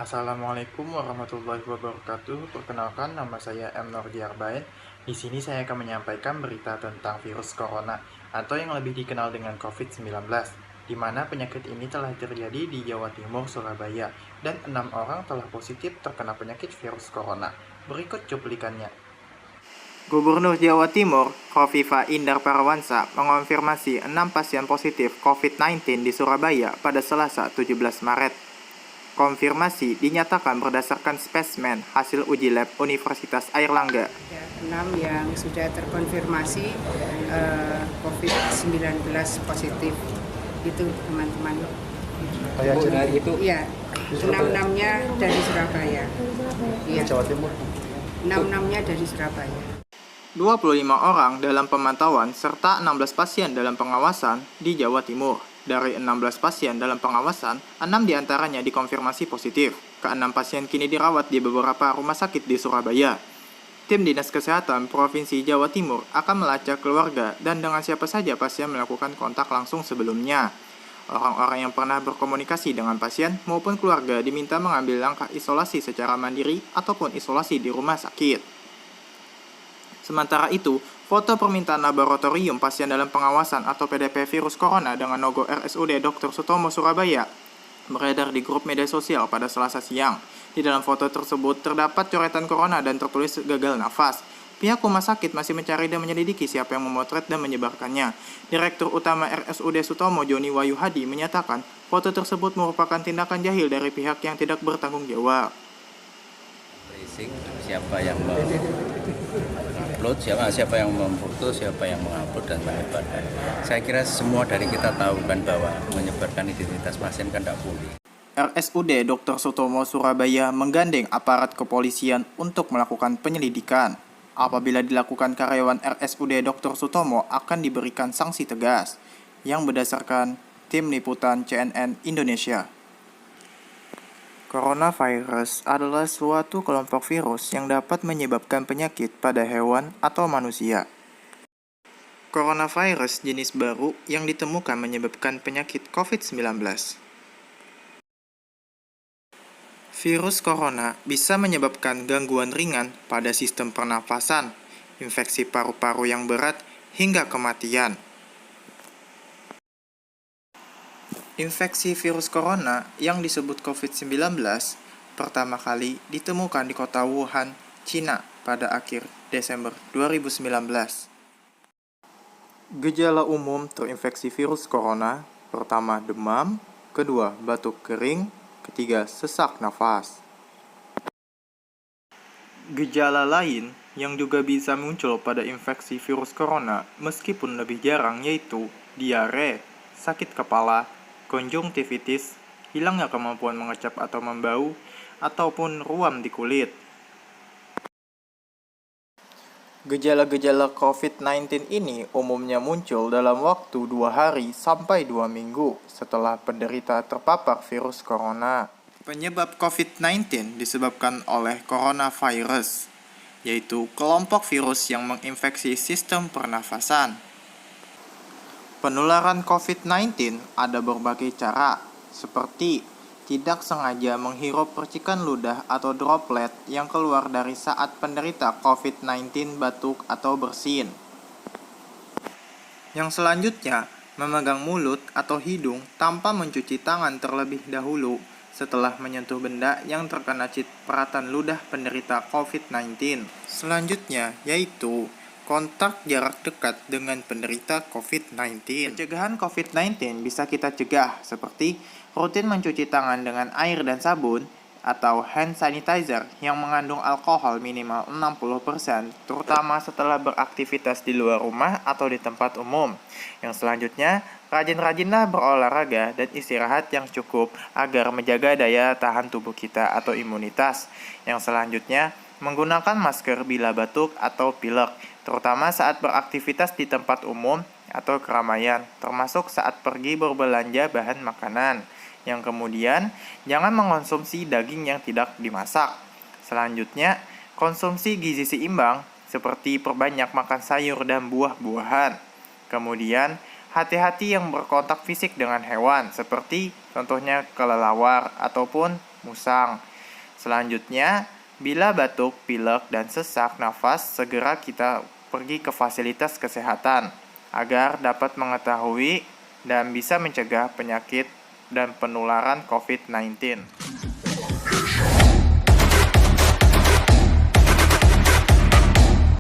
Assalamualaikum warahmatullahi wabarakatuh. Perkenalkan, nama saya M. Nurdiarbain. Di sini saya akan menyampaikan berita tentang virus corona atau yang lebih dikenal dengan COVID-19, di mana penyakit ini telah terjadi di Jawa Timur, Surabaya, dan 6 orang telah positif terkena penyakit virus corona. Berikut cuplikannya. Gubernur Jawa Timur, Khofifah Indar Parawansa, mengonfirmasi 6 pasien positif COVID-19 di Surabaya pada Selasa 17 Maret. Konfirmasi dinyatakan berdasarkan spesimen hasil uji lab Universitas Airlangga. Ada 6 yang sudah terkonfirmasi COVID-19 positif. Itu teman-teman. Itu Iya, 6-6-nya dari Surabaya. Iya. Jawa Timur. 6-6-nya dari Surabaya. 25 orang dalam pemantauan serta 16 pasien dalam pengawasan di Jawa Timur. Dari 16 pasien dalam pengawasan, 6 diantaranya dikonfirmasi positif. Ke-6 pasien kini dirawat di beberapa rumah sakit di Surabaya. Tim Dinas Kesehatan Provinsi Jawa Timur akan melacak keluarga dan dengan siapa saja pasien melakukan kontak langsung sebelumnya. Orang-orang yang pernah berkomunikasi dengan pasien maupun keluarga diminta mengambil langkah isolasi secara mandiri ataupun isolasi di rumah sakit. Sementara itu, foto permintaan laboratorium pasien dalam pengawasan atau PDP virus corona dengan logo RSUD Dr. Sutomo Surabaya beredar di grup media sosial pada Selasa siang. Di dalam foto tersebut terdapat coretan corona dan tertulis gagal nafas. Pihak rumah sakit masih mencari dan menyelidiki siapa yang memotret dan menyebarkannya. Direktur Utama RSUD Sutomo Joni Wahyu Hadi menyatakan foto tersebut merupakan tindakan jahil dari pihak yang tidak bertanggung jawab. Siapa yang mengupload, siapa yang memfoto, siapa yang mengupload dan menyebarkan. Saya kira semua dari kita tahu kan bahwa menyebarkan identitas pasien kan tidak boleh. RSUD Dr. Sutomo Surabaya menggandeng aparat kepolisian untuk melakukan penyelidikan. Apabila dilakukan karyawan RSUD Dr. Sutomo akan diberikan sanksi tegas yang berdasarkan Tim Liputan CNN Indonesia. Coronavirus adalah suatu kelompok virus yang dapat menyebabkan penyakit pada hewan atau manusia. Coronavirus jenis baru yang ditemukan menyebabkan penyakit COVID-19. Virus corona bisa menyebabkan gangguan ringan pada sistem pernafasan, infeksi paru-paru yang berat, hingga kematian. Infeksi virus corona yang disebut COVID-19 pertama kali ditemukan di kota Wuhan, Cina pada akhir Desember 2019. Gejala umum terinfeksi virus corona, pertama demam, kedua batuk kering, ketiga sesak nafas. Gejala lain yang juga bisa muncul pada infeksi virus corona meskipun lebih jarang yaitu diare, sakit kepala, konjungtivitis, hilangnya kemampuan mengecap atau membau, ataupun ruam di kulit. Gejala-gejala COVID-19 ini umumnya muncul dalam waktu 2 hari sampai 2 minggu setelah penderita terpapar virus corona. Penyebab COVID-19 disebabkan oleh coronavirus, yaitu kelompok virus yang menginfeksi sistem pernafasan. Penularan COVID-19 ada berbagai cara, seperti tidak sengaja menghirup percikan ludah atau droplet yang keluar dari saat penderita COVID-19 batuk atau bersin. Yang selanjutnya, memegang mulut atau hidung tanpa mencuci tangan terlebih dahulu setelah menyentuh benda yang terkena cipratan ludah penderita COVID-19. Selanjutnya, yaitu kontak jarak dekat dengan penderita COVID-19. Pencegahan COVID-19 bisa kita cegah seperti rutin mencuci tangan dengan air dan sabun atau hand sanitizer yang mengandung alkohol minimal 60%, terutama setelah beraktivitas di luar rumah atau di tempat umum. Yang selanjutnya, rajin-rajinlah berolahraga dan istirahat yang cukup agar menjaga daya tahan tubuh kita atau imunitas. Yang selanjutnya, Menggunakan masker bila batuk atau pilek, terutama saat beraktivitas di tempat umum atau keramaian, termasuk saat pergi berbelanja bahan makanan. Yang kemudian, jangan mengonsumsi daging yang tidak dimasak. Selanjutnya, konsumsi gizi seimbang seperti perbanyak makan sayur dan buah-buahan. Kemudian, hati-hati yang berkontak fisik dengan hewan, seperti contohnya kelelawar ataupun musang. Selanjutnya, bila batuk, pilek, dan sesak nafas, segera kita pergi ke fasilitas kesehatan agar dapat mengetahui dan bisa mencegah penyakit dan penularan COVID-19.